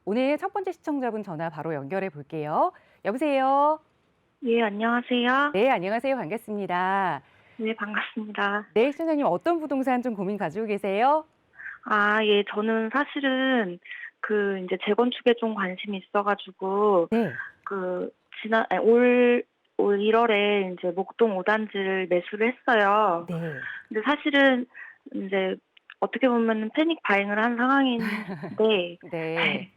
오늘 첫 번째 시청자분 전화 바로 연결해 볼게요. 여보세요? 예, 안녕하세요. 네, 안녕하세요. 반갑습니다. 네, 반갑습니다. 네, 시청자님 어떤 부동산 좀 고민 가지고 계세요? 예, 저는 사실은 이제 재건축에 좀 관심이 있어가지고, 네. 그, 올 1월에 이제 목동 5단지를 매수를 했어요. 네. 근데 사실은 이제 어떻게 보면 패닉 바잉을 한 상황인데, 네.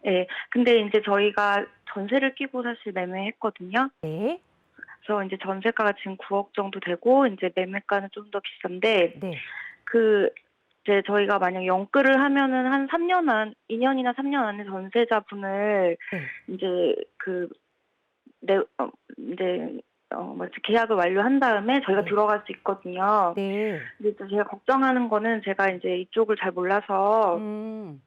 예, 근데 이제 저희가 전세를 끼고 사실 매매했거든요. 네. 그래서 이제 전세가가 지금 9억 정도 되고, 이제 매매가는 좀 더 비싼데, 네. 이제 저희가 만약 연끌을 하면은 한 2년이나 3년 안에 전세자분을 네. 이제 계약을 완료한 다음에 저희가 네. 들어갈 수 있거든요. 네. 근데 또 제가 걱정하는 거는 제가 이제 이쪽을 잘 몰라서 음.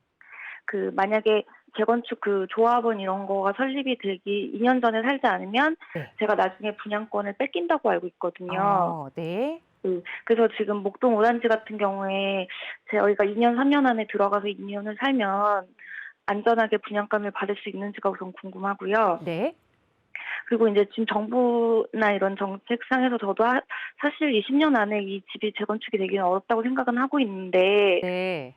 만약에 재건축 조합원 이런 거가 설립이 되기 2년 전에 살지 않으면 네. 제가 나중에 분양권을 뺏긴다고 알고 있거든요. 네. 그래서 지금 목동 5단지 같은 경우에 저희가 2년, 3년 안에 들어가서 2년을 살면 안전하게 분양감을 받을 수 있는지가 우선 궁금하고요. 네. 그리고 이제 지금 정부나 이런 정책상에서 저도 사실 20년 안에 이 집이 재건축이 되기는 어렵다고 생각은 하고 있는데, 네.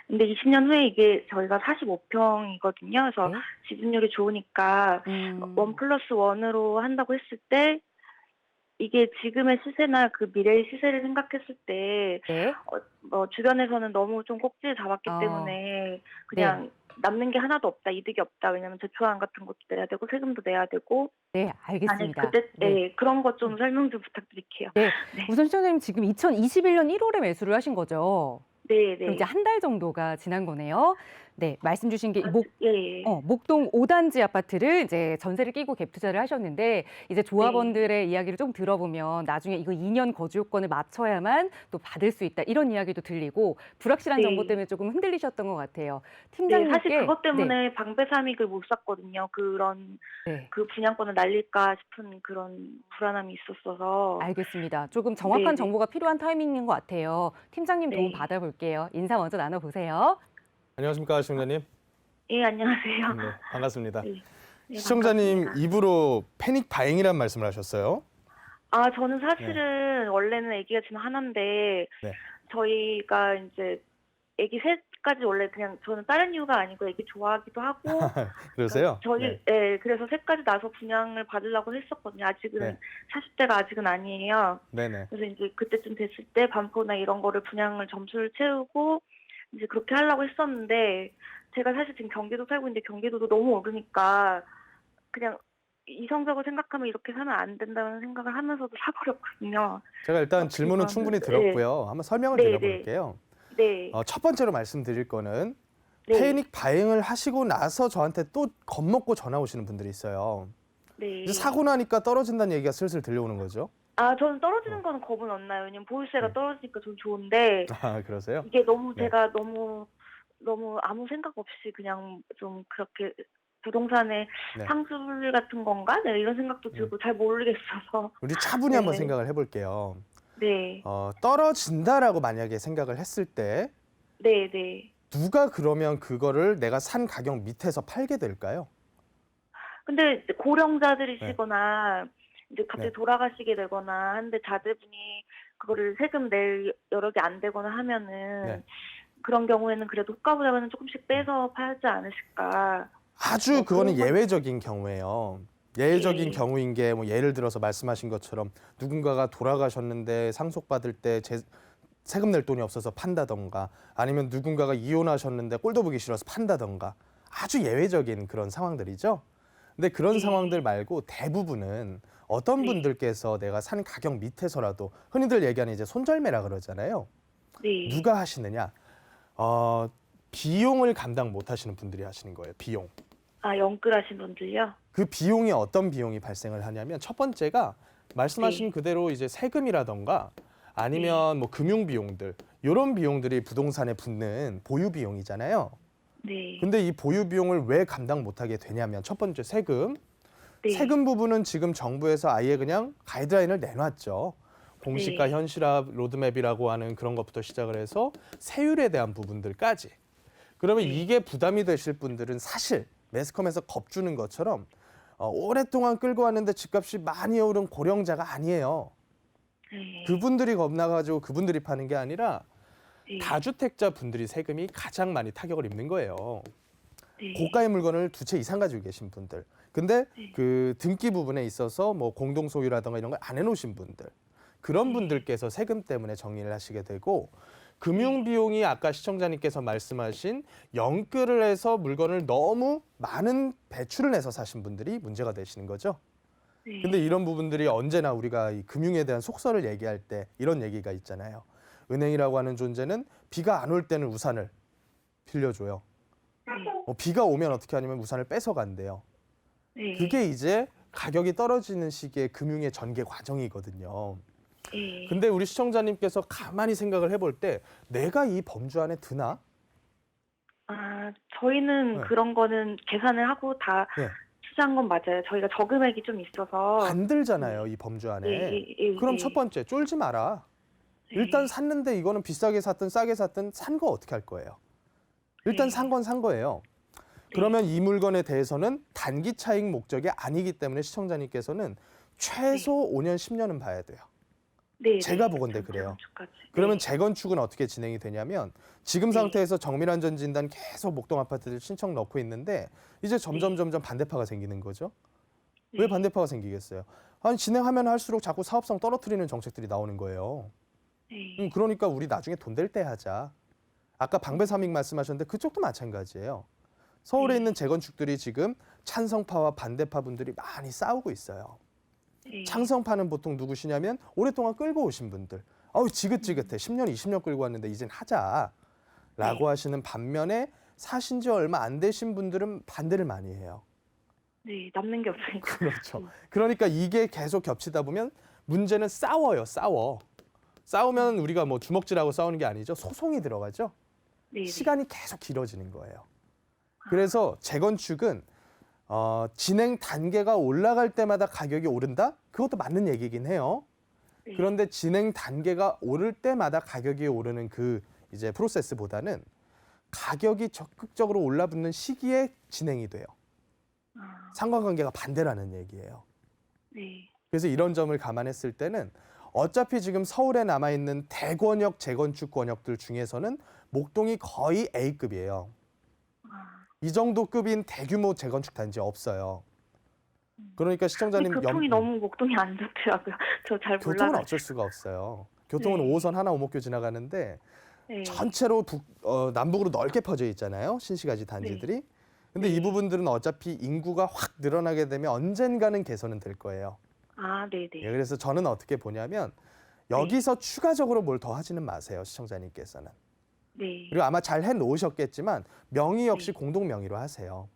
근데 20년 후에 이게 저희가 45평이거든요. 그래서 네. 지분율이 좋으니까 음. 1+1으로 한다고 했을 때 이게 지금의 시세나 미래의 시세를 생각했을 때, 네. 주변에서는 너무 좀 꼭지를 잡았기 어. 때문에 네. 그냥 남는 게 하나도 없다, 이득이 없다. 왜냐면 제초안 같은 것도 내야 되고, 세금도 내야 되고, 네, 만약에 알겠습니다. 그때, 네. 그런 것 좀 설명 좀 부탁드릴게요. 네. 네. 우선 시청자님 지금 2021년 1월에 매수를 하신 거죠? 네, 그럼 이제 네. 한 달 정도가 지난 거네요. 네, 말씀 주신 게 예, 예. 목동 5단지 아파트를 이제 전세를 끼고 갭 투자를 하셨는데 이제 네. 조합원들의 이야기를 좀 들어보면 나중에 이거 2년 거주 요건을 맞춰야만 또 받을 수 있다 이런 이야기도 들리고 불확실한 정보 네. 때문에 조금 흔들리셨던 것 같아요. 네, 사실 팀장님께 그것 네, 때문에 방배삼익을 못 샀거든요. 네. 분양권을 날릴까 싶은 그런 불안함이 있었어서. 알겠습니다. 조금 네, 정확한 네. 정보가 필요한 타이밍인 것 같아요. 팀장님 도움 네. 받아볼게요. 인사 먼저 나눠보세요. 안녕하십니까, 시청자님. 예, 안녕하세요. 네, 반갑습니다. 네. 네, 시청자님 반갑습니다. 입으로 패닉 바잉이란 말씀을 하셨어요. 저는 네, 사실은 원래는 아기가 지금 하나인데, 네. 저희가 이제 아기 셋까지 원래 그냥 저는 다른 이유가 아니고 아기 좋아하기도 하고, 그러세요? 네, 그래서 셋까지 나서 분양을 받으려고 했었거든요. 네, 40대가 아직은 아니에요. 네, 네. 그래서 이제 그때쯤 됐을 때 반포나 이런 거를 분양을 점수를 채우고 이제 그렇게 하려고 했었는데, 제가 사실 지금 경기도 살고 있는데 경기도도 너무 오르니까 그냥 이성적으로 생각하면 이렇게 사면 안 된다는 생각을 하면서도 사버렸거든요. 제가 일단 질문은 그거는, 충분히 들었고요. 한번 설명을 네, 네, 드려볼게요. 네, 첫 번째로 말씀드릴 거는 네, 패닉 바잉을 하시고 나서 저한테 또 겁먹고 전화 오시는 분들이 있어요. 네. 이제 사고 나니까 떨어진다는 얘기가 슬슬 들려오는 거죠. 저는 떨어지는 어, 거는 겁은 안 나요. 왜냐면 보유세가 네. 떨어지니까 좀 좋은데, 그러세요? 이게 너무 네, 제가 너무 아무 생각 없이 그냥 좀 그렇게 부동산의 네. 상술 같은 건가? 네, 이런 생각도 음. 들고 잘 모르겠어서. 우리 차분히 한번 네, 생각을 해볼게요. 네, 떨어진다라고 만약에 생각을 했을 때 네, 네. 누가 그러면 그거를 내가 산 가격 밑에서 팔게 될까요? 근데 이제 네, 고령자들이시거나 이제 갑자기 네, 돌아가시게 되거나 하는데 자제분이 그거를 세금 낼 여력이 안 되거나 네. 하면은 그런 경우에는 그래도 호가보다는 조금씩 빼서 팔지 않으실까. 아주 그거는 그런 건, 예외적인 경우예요. 예외적인 예, 경우인 게 뭐 예를 들어서 말씀하신 것처럼 누군가가 돌아가셨는데 상속받을 때 세금 낼 돈이 없어서 판다던가 아니면 누군가가 이혼하셨는데 꼴도 보기 싫어서 판다던가 아주 예외적인 그런 상황들이죠. 근데 그런 예, 상황들 말고 대부분은 어떤 네, 분들께서 내가 산 가격 밑에서라도 흔히들 얘기하는 이제 손절매라 그러잖아요. 네. 누가 하시느냐? 비용을 감당 못 하시는 분들이 하시는 거예요. 비용. 영끌하신 분들요? 그 비용이 어떤 비용이 발생을 하냐면 첫 번째가 말씀하신 네, 그대로 이제 세금이라던가 네, 아니면 뭐 금융 비용들 이런 비용들이 부동산에 붙는 보유 비용이잖아요. 네, 근데 이 보유 비용을 왜 감당 못 하게 되냐면 첫 번째 세금. 네, 세금 부분은 지금 정부에서 아예 그냥 가이드라인을 내놨죠. 공시가 네, 현실화 로드맵이라고 하는 그런 것부터 시작을 해서 세율에 대한 부분들까지. 그러면 네. 이게 부담이 되실 분들은 사실 매스컴에서 겁주는 것처럼 오랫동안 끌고 왔는데 집값이 많이 오른 고령자가 아니에요. 네. 그분들이 겁나가지고 그분들이 파는 게 아니라 네. 다주택자 분들이 세금이 가장 많이 타격을 입는 거예요. 네. 고가의 물건을 두 채 이상 가지고 계신 분들. 근데 네. 그 등기 부분에 있어서 뭐 공동 소유라든가 이런 걸 안 해놓으신 분들. 그런 네. 분들께서 세금 때문에 정리를 하시게 되고 금융 비용이 아까 시청자님께서 말씀하신 연끌을 해서 물건을 너무 많은 배출을 해서 사신 분들이 문제가 되시는 거죠. 네. 근데 이런 부분들이 언제나 우리가 이 금융에 대한 속설을 얘기할 때 이런 얘기가 있잖아요. 은행이라고 하는 존재는 비가 안 올 때는 우산을 빌려줘요. 네. 비가 오면 어떻게 하냐면 우산을 뺏어간대요. 네. 그게 이제 가격이 떨어지는 시기의 금융의 전개 과정이거든요. 네. 근데 우리 시청자님께서 가만히 생각을 해볼 때 내가 이 범주 안에 드나? 저희는 네. 그런 거는 계산을 하고 다 예. 투자한 건 맞아요. 저희가 저금액이 좀 있어서. 안 들잖아요, 이 범주 안에. 그럼 네. 첫 번째, 쫄지 마라. 일단 샀는데 이거는 비싸게 샀든 싸게 샀든 산 거 어떻게 할 거예요? 일단 네. 산 건 산 거예요. 그러면 이 물건에 대해서는 단기 차익 목적이 아니기 때문에 시청자님께서는 최소 5년, 10년은 봐야 돼요. 네. 제가 보건대 그래요. 재건축까지. 그러면 네. 재건축은 어떻게 진행이 되냐면 지금 네. 상태에서 정밀안전 진단 계속 목동 아파트들 신청 넣고 있는데 이제 점점 반대파가 생기는 거죠. 왜 네. 반대파가 생기겠어요? 아니 진행하면 할수록 자꾸 사업성 떨어뜨리는 정책들이 나오는 거예요. 네. 그러니까 우리 나중에 돈 될 때 하자. 아까 방배삼익 말씀하셨는데 그쪽도 마찬가지예요. 서울에 네. 있는 재건축들이 지금 찬성파와 반대파 분들이 많이 싸우고 있어요. 네. 찬성파는 보통 누구시냐면 오랫동안 끌고 오신 분들. 아우 지긋지긋해. 10년, 20년 끌고 왔는데 이젠 하자. 라고 하시는 반면에 사신 지 얼마 안 되신 분들은 반대를 많이 해요. 네. 남는 게 없으니까. 그렇죠. 그러니까 이게 계속 겹치다 보면 문제는 싸워요. 싸우면 우리가 뭐 주먹질하고 싸우는 게 아니죠. 소송이 들어가죠. 네. 시간이 계속 길어지는 거예요. 그래서 재건축은 진행 단계가 올라갈 때마다 가격이 오른다? 그것도 맞는 얘기긴 해요. 네. 그런데 진행 단계가 오를 때마다 가격이 오르는 그 이제 프로세스보다는 가격이 적극적으로 올라붙는 시기에 진행이 돼요. 상관관계가 반대라는 얘기예요. 네. 그래서 이런 점을 감안했을 때는 어차피 지금 서울에 남아있는 대권역 재건축 권역들 중에서는 목동이 거의 A급이에요. 이 정도 급인 대규모 재건축 단지 없어요. 그러니까 시청자님 교통이 너무 목동이 안 좋더라고요. 저 잘 교통은 몰라서. 어쩔 수가 없어요. 교통은 네. 5호선 하나 오목교 지나가는데 네. 전체로 남북으로 넓게 퍼져 있잖아요. 신시가지 단지들이. 근데 이 부분들은 어차피 인구가 확 늘어나게 되면 언젠가는 개선은 될 거예요. 네네. 예, 그래서 저는 어떻게 보냐면 여기서 추가적으로 뭘 더 하지는 마세요. 시청자님께서는. 네. 그리고 아마 잘 해놓으셨겠지만 명의 역시 네. 공동 명의로 하세요.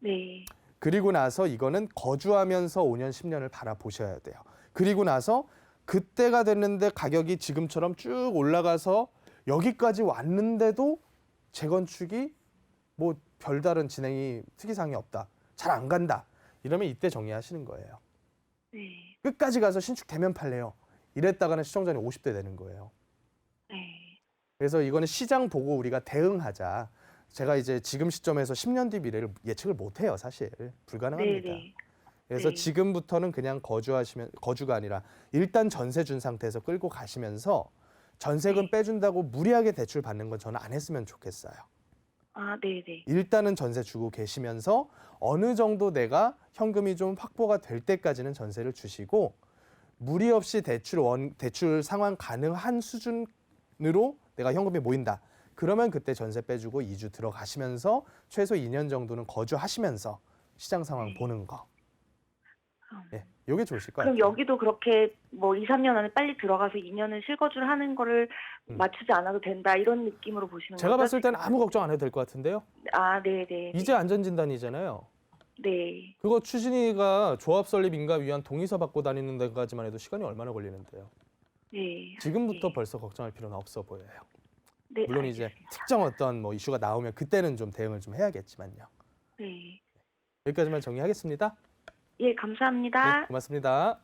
네. 그리고 나서 이거는 거주하면서 5년, 10년을 바라보셔야 돼요. 그리고 나서 그때가 됐는데 가격이 지금처럼 쭉 올라가서 여기까지 왔는데도 재건축이 뭐 별다른 진행이 특이사항이 없다. 잘 안 간다. 이러면 이때 정리하시는 거예요. 네. 끝까지 가서 신축 대면 팔래요. 이랬다가는 시청자님 50대 되는 거예요. 네. 그래서 이거는 시장 보고 우리가 대응하자. 제가 이제 지금 시점에서 10년 뒤 미래를 예측을 못 해요, 사실. 불가능합니다. 네네. 그래서 네. 지금부터는 그냥 거주가 아니라 일단 전세 준 상태에서 끌고 가시면서 전세금 네. 빼준다고 무리하게 대출 받는 건 저는 안 했으면 좋겠어요. 네네. 일단은 전세 주고 계시면서 어느 정도 내가 현금이 좀 확보가 될 때까지는 전세를 주시고 무리 없이 대출 상환 가능한 수준으로 내가 현금이 모인다. 그러면 그때 전세 빼주고 이주 들어가시면서 최소 2년 정도는 거주하시면서 시장 상황 네. 보는 거. 음. 예, 요게 좋으실 것 그럼 같아요. 여기도 그렇게 뭐 2, 3년 안에 빨리 들어가서 2년을 실거주를 하는 거를 맞추지 않아도 된다 이런 느낌으로 보시는 거죠? 제가 봤을 때는 아무 걱정 안 해도 될 것 같은데요. 네네. 이제 안전진단이잖아요. 네. 그거 추진위가 조합 설립 인가 위한 동의서 받고 다니는 데까지만 해도 시간이 얼마나 걸리는데요. 네. 지금부터 네. 벌써 걱정할 필요는 없어 보여요. 네. 물론 이제 알겠습니다. 특정 어떤 뭐 이슈가 나오면 그때는 좀 대응을 좀 해야겠지만요. 네. 여기까지만 정리하겠습니다. 예, 감사합니다. 네, 고맙습니다.